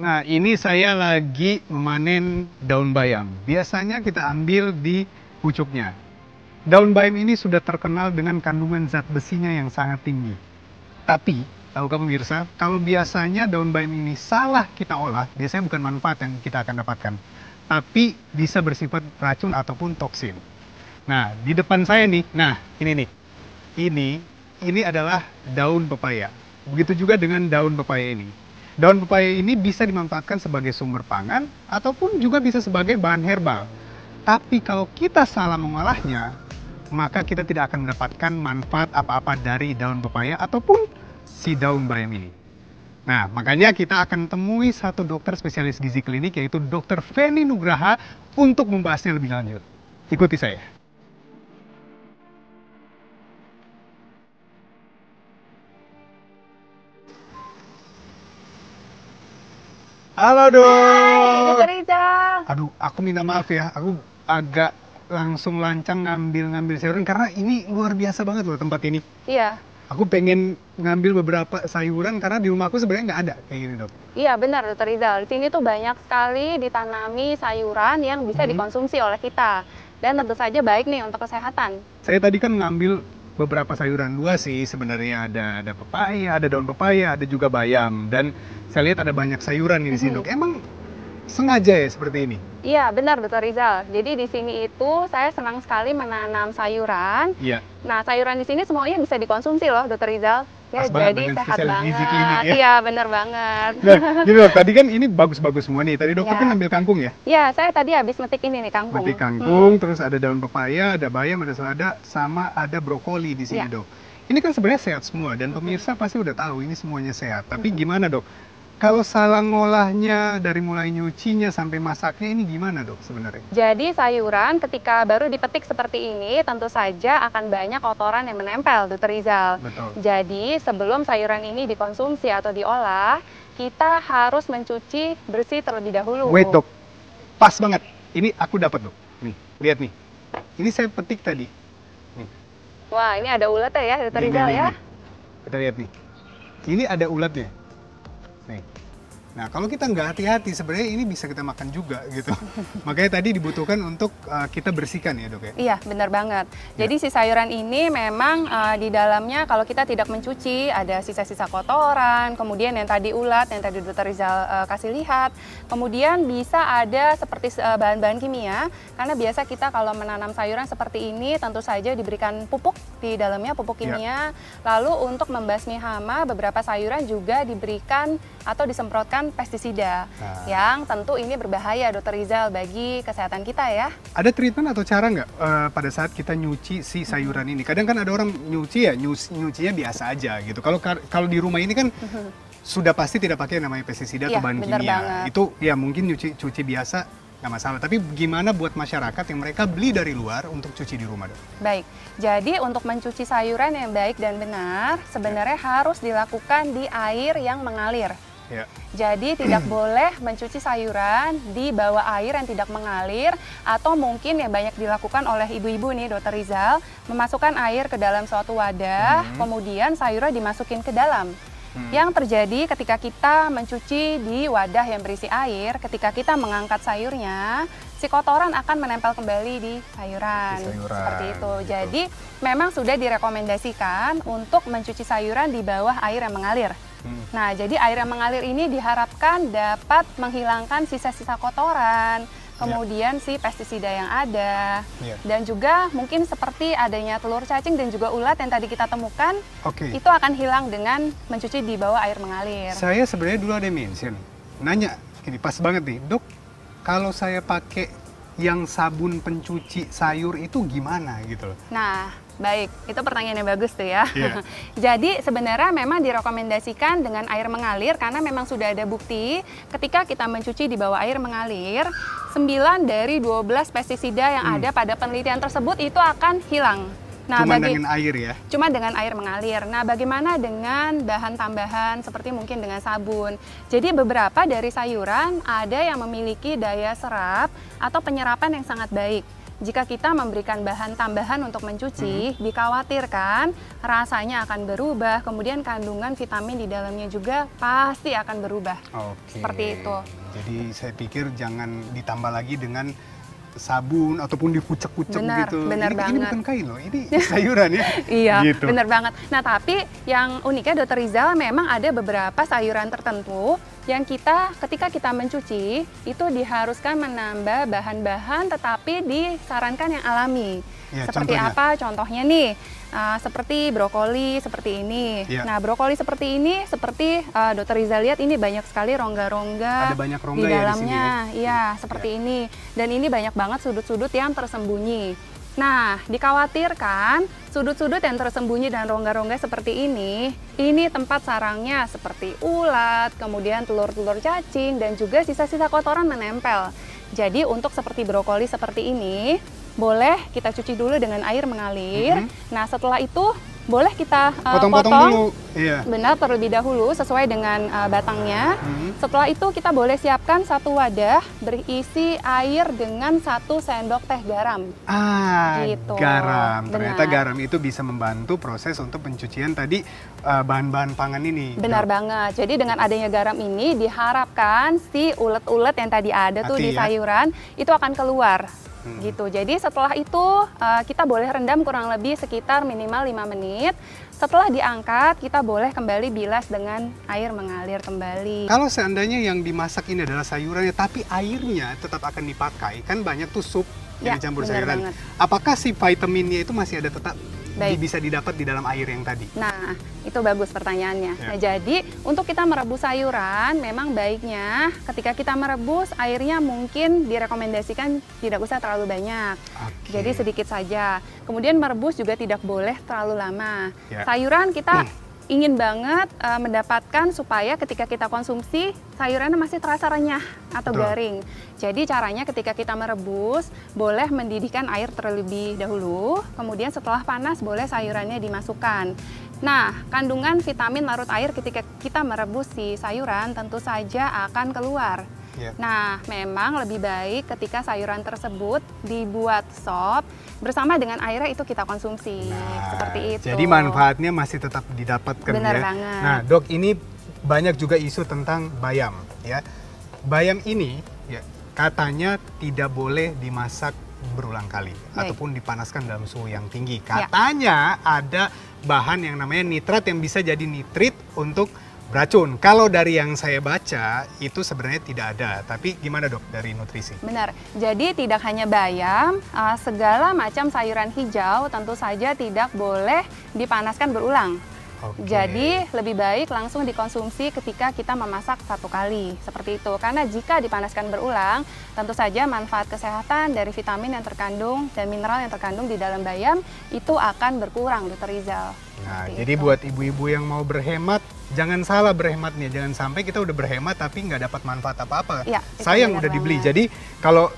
Nah, ini saya lagi memanen daun bayam. Biasanya kita ambil di pucuknya. Daun bayam ini sudah terkenal dengan kandungan zat besinya yang sangat tinggi. Tapi, tahukah pemirsa, kalau biasanya daun bayam ini salah kita olah, biasanya bukan manfaat yang kita akan dapatkan, tapi bisa bersifat racun ataupun toksin. Nah, di depan saya nih, nah ini nih, ini adalah daun pepaya. Begitu juga dengan daun pepaya ini. Daun pepaya ini bisa dimanfaatkan sebagai sumber pangan ataupun juga bisa sebagai bahan herbal. Tapi kalau kita salah mengolahnya, maka kita tidak akan mendapatkan manfaat apa-apa dari daun pepaya ataupun si daun bayam ini. Nah, makanya kita akan temui satu dokter spesialis gizi klinik, yaitu Dr. Feni Nugraha, untuk membahasnya lebih lanjut. Ikuti saya. Halo dok. Hai, Dr. Rizal. Aduh, aku minta maaf ya, aku agak langsung lancang ngambil sayuran karena ini luar biasa banget loh tempat ini. Iya. Aku pengen ngambil beberapa sayuran karena di rumahku sebenarnya nggak ada kayak gini dok. Iya, benar Dr. Rizal. Di sini tuh banyak sekali ditanami sayuran yang bisa dikonsumsi oleh kita. Dan tentu saja baik nih untuk kesehatan. Saya tadi kan ngambil beberapa sayuran luas sih sebenarnya, ada pepaya, ada daun pepaya, ada juga bayam, dan saya lihat ada banyak sayuran di sini dok. Emang sengaja ya seperti ini? Iya, benar Dr. Rizal. Jadi di sini itu saya senang sekali menanam sayuran. Iya. Nah, sayuran di sini semuanya bisa dikonsumsi loh Dr. Rizal. Ya, Pas banget jadi dengan sehat spesialis gizi klinik banget. ya. Iya, benar banget. Nah, gini dok, tadi kan ini bagus-bagus semua nih. Tadi dokter Iya. kan ambil kangkung ya? Iya, saya tadi habis metik ini nih kangkung. Metik kangkung, terus ada daun pepaya, ada bayam, ada selada, sama ada brokoli di sini Iya. dok. Ini kan sebenarnya sehat semua dan pemirsa pasti udah tahu ini semuanya sehat. Tapi gimana dok? Kalau salah ngolahnya dari mulai nyucinya sampai masaknya ini gimana dok sebenarnya? Jadi sayuran ketika baru dipetik seperti ini tentu saja akan banyak kotoran yang menempel, Dr. Rizal. Betul. Jadi sebelum sayuran ini dikonsumsi atau diolah, kita harus mencuci bersih terlebih dahulu. Wait dok, pas banget. Ini aku dapat dok. Nih, lihat nih. Ini saya petik tadi. Nih. Wah, ini ada uletnya ya, Dr. Nih, Rizal nih, ya. nih. Kita lihat nih. Ini ada ulatnya. Nih. Nah, kalau kita nggak hati-hati, sebenarnya ini bisa kita makan juga gitu. Makanya tadi dibutuhkan untuk kita bersihkan ya dok ya. Iya, benar banget. Jadi si sayuran ini memang di dalamnya kalau kita tidak mencuci ada sisa-sisa kotoran, kemudian yang tadi ulat, yang tadi Dr. Rizal kasih lihat, kemudian bisa ada seperti bahan-bahan kimia, karena biasa kita kalau menanam sayuran seperti ini tentu saja diberikan pupuk di dalamnya, pupuk kimia. Lalu untuk membasmi hama, beberapa sayuran juga diberikan atau disemprotkan pestisida yang tentu ini berbahaya Dr. Rizal bagi kesehatan kita ya. Ada treatment atau cara nggak pada saat kita nyuci si sayuran ini? Kadang kan ada orang nyuci ya, nyucinya biasa aja gitu. Kalau di rumah ini kan sudah pasti tidak pakai namanya pestisida atau bahan bener kimia. banget. Itu ya mungkin cuci biasa nggak masalah. Tapi gimana buat masyarakat yang mereka beli dari luar untuk cuci di rumah dok? Baik, jadi untuk mencuci sayuran yang baik dan benar sebenarnya harus dilakukan di air yang mengalir. Ya. Jadi tidak boleh mencuci sayuran di bawah air yang tidak mengalir, atau mungkin yang banyak dilakukan oleh ibu-ibu nih Dr. Rizal, memasukkan air ke dalam suatu wadah, kemudian sayurnya dimasukin ke dalam. Yang terjadi ketika kita mencuci di wadah yang berisi air, ketika kita mengangkat sayurnya, si kotoran akan menempel kembali di sayuran. Seperti itu. Gitu. Jadi memang sudah direkomendasikan untuk mencuci sayuran di bawah air yang mengalir. Nah, jadi air yang mengalir ini diharapkan dapat menghilangkan sisa-sisa kotoran, kemudian si pestisida yang ada, dan juga mungkin seperti adanya telur cacing dan juga ulat yang tadi kita temukan, itu akan hilang dengan mencuci di bawah air mengalir. Saya sebenarnya dulu ada mention, nanya, ini pas banget nih, dok, kalau saya pakai yang sabun pencuci sayur itu gimana gitu loh? Nah, baik, itu pertanyaan yang bagus tuh ya. Yeah. Jadi sebenarnya memang direkomendasikan dengan air mengalir karena memang sudah ada bukti ketika kita mencuci di bawah air mengalir, 9 dari 12 pestisida yang ada pada penelitian tersebut itu akan hilang. Nah, cuma dengan air ya? Cuma dengan air mengalir. Nah, bagaimana dengan bahan tambahan seperti mungkin dengan sabun? Jadi beberapa dari sayuran ada yang memiliki daya serap atau penyerapan yang sangat baik. jika kita memberikan bahan tambahan untuk mencuci, dikhawatirkan rasanya akan berubah, kemudian kandungan vitamin di dalamnya juga pasti akan berubah. Oke. Seperti itu. Jadi saya pikir jangan ditambah lagi dengan sabun ataupun dikucek-kucek Benar, gitu. benar Ini banget. bukan kain loh, ini sayuran ya. Iya, Gitu. benar banget. Nah, tapi yang uniknya Dokter Rizal memang ada beberapa sayuran tertentu yang ketika kita mencuci itu diharuskan menambah bahan-bahan tetapi disarankan yang alami. Ya, Seperti contohnya? apa? Contohnya nih, seperti brokoli seperti ini. Ya. Nah, brokoli seperti ini, seperti Dokter Rizal lihat ini banyak sekali rongga-rongga Ada banyak di rongga ya di sini dalamnya. ya? Iya, seperti ini. Dan ini banyak banget sudut-sudut yang tersembunyi. Nah, dikhawatirkan sudut-sudut yang tersembunyi dan rongga-rongga seperti ini tempat sarangnya seperti ulat, kemudian telur-telur cacing, dan juga sisa-sisa kotoran menempel. Jadi untuk seperti brokoli seperti ini, boleh kita cuci dulu dengan air mengalir. Nah, setelah itu boleh kita Potong-potong potong. dulu. Iya. Benar, terlebih dahulu sesuai dengan batangnya. Setelah itu kita boleh siapkan satu wadah berisi air dengan 1 sendok teh garam. Gitu. Garam. Ternyata Benar. garam itu bisa membantu proses untuk pencucian tadi bahan-bahan pangan ini. Benar Dok. banget. Jadi dengan adanya garam ini diharapkan si ulet-ulet yang tadi ada tuh Mati di ya? sayuran itu akan keluar. Gitu. Jadi setelah itu kita boleh rendam kurang lebih sekitar minimal 5 menit. Setelah diangkat, kita boleh kembali bilas dengan air mengalir kembali. Kalau seandainya yang dimasak ini adalah sayurannya, tapi airnya tetap akan dipakai, kan banyak tuh sup yang Ya, dicampur benar sayuran. banget. Apakah si vitaminnya itu masih ada tetap Baik. bisa didapat di dalam air yang tadi? Nah, itu bagus pertanyaannya. Ya. Nah, jadi untuk kita merebus sayuran, memang baiknya ketika kita merebus airnya mungkin direkomendasikan tidak usah terlalu banyak. Oke. Jadi sedikit saja. Kemudian merebus juga tidak boleh terlalu lama. Ya. Sayuran kita ingin banget mendapatkan supaya ketika kita konsumsi sayurannya masih terasa renyah atau Betul. garing. Jadi caranya ketika kita merebus boleh mendidihkan air terlebih dahulu, kemudian setelah panas boleh sayurannya dimasukkan. Nah, kandungan vitamin larut air ketika kita merebus si sayuran tentu saja akan keluar. Ya. Nah, memang lebih baik ketika sayuran tersebut dibuat sop bersama dengan airnya itu kita konsumsi. Seperti itu. Jadi manfaatnya masih tetap didapatkan Benar ya. banget. Nah, Dok, ini banyak juga isu tentang bayam ya. Bayam ini ya katanya tidak boleh dimasak berulang kali ataupun dipanaskan dalam suhu yang tinggi. Katanya ada bahan yang namanya nitrat yang bisa jadi nitrit untuk beracun. Kalau dari yang saya baca itu sebenarnya tidak ada. Tapi gimana Dok dari nutrisi? Benar. Jadi tidak hanya bayam, segala macam sayuran hijau tentu saja tidak boleh dipanaskan berulang. Oke. Jadi lebih baik langsung dikonsumsi ketika kita memasak satu kali, seperti itu. Karena jika dipanaskan berulang, tentu saja manfaat kesehatan dari vitamin yang terkandung dan mineral yang terkandung di dalam bayam itu akan berkurang, Dokter Rizal. Nah, Seperti jadi itu. buat ibu-ibu yang mau berhemat, jangan salah berhematnya. Jangan sampai kita udah berhemat tapi nggak dapat manfaat apa-apa. Ya, itu Sayang benar udah dibeli. banget. Jadi kalau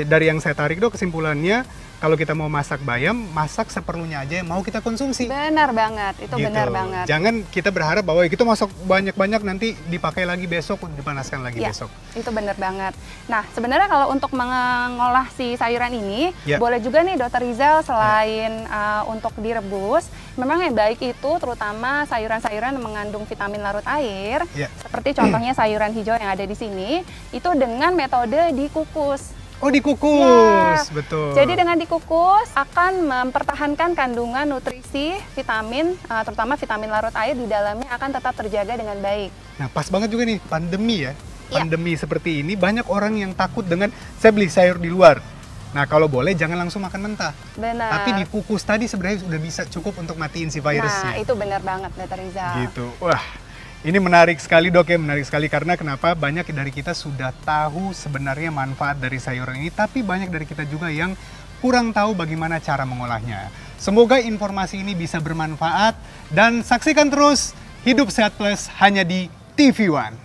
dari yang saya tarik Dok, kesimpulannya kalau kita mau masak bayam, masak seperlunya aja yang mau kita konsumsi. Benar banget, itu Gitu. benar banget. Jangan kita berharap bahwa kita masak banyak-banyak nanti dipakai lagi besok, dipanaskan lagi Ya, besok. itu benar banget. Nah, sebenarnya kalau untuk mengolah si sayuran ini, Ya. boleh juga nih Dokter Rizal selain untuk direbus, memang yang baik itu terutama sayuran-sayuran yang mengandung vitamin larut air, Ya. seperti contohnya sayuran hijau yang ada di sini, itu dengan metode dikukus. Oh, dikukus, Ya. betul. Jadi dengan dikukus akan mempertahankan kandungan nutrisi vitamin, terutama vitamin larut air di dalamnya akan tetap terjaga dengan baik. Nah, pas banget juga nih pandemi ya. Iya. Pandemi seperti ini banyak orang yang takut dengan saya beli sayur di luar. Nah, kalau boleh jangan langsung makan mentah. Benar. Tapi dikukus tadi sebenarnya sudah bisa cukup untuk matiin si Nah, virusnya. itu benar banget, Dokter Rizal. Gitu. Wah, ini menarik sekali Dok ya, menarik sekali karena kenapa banyak dari kita sudah tahu sebenarnya manfaat dari sayuran ini, tapi banyak dari kita juga yang kurang tahu bagaimana cara mengolahnya. Semoga informasi ini bisa bermanfaat dan saksikan terus Hidup Sehat Plus hanya di TV One.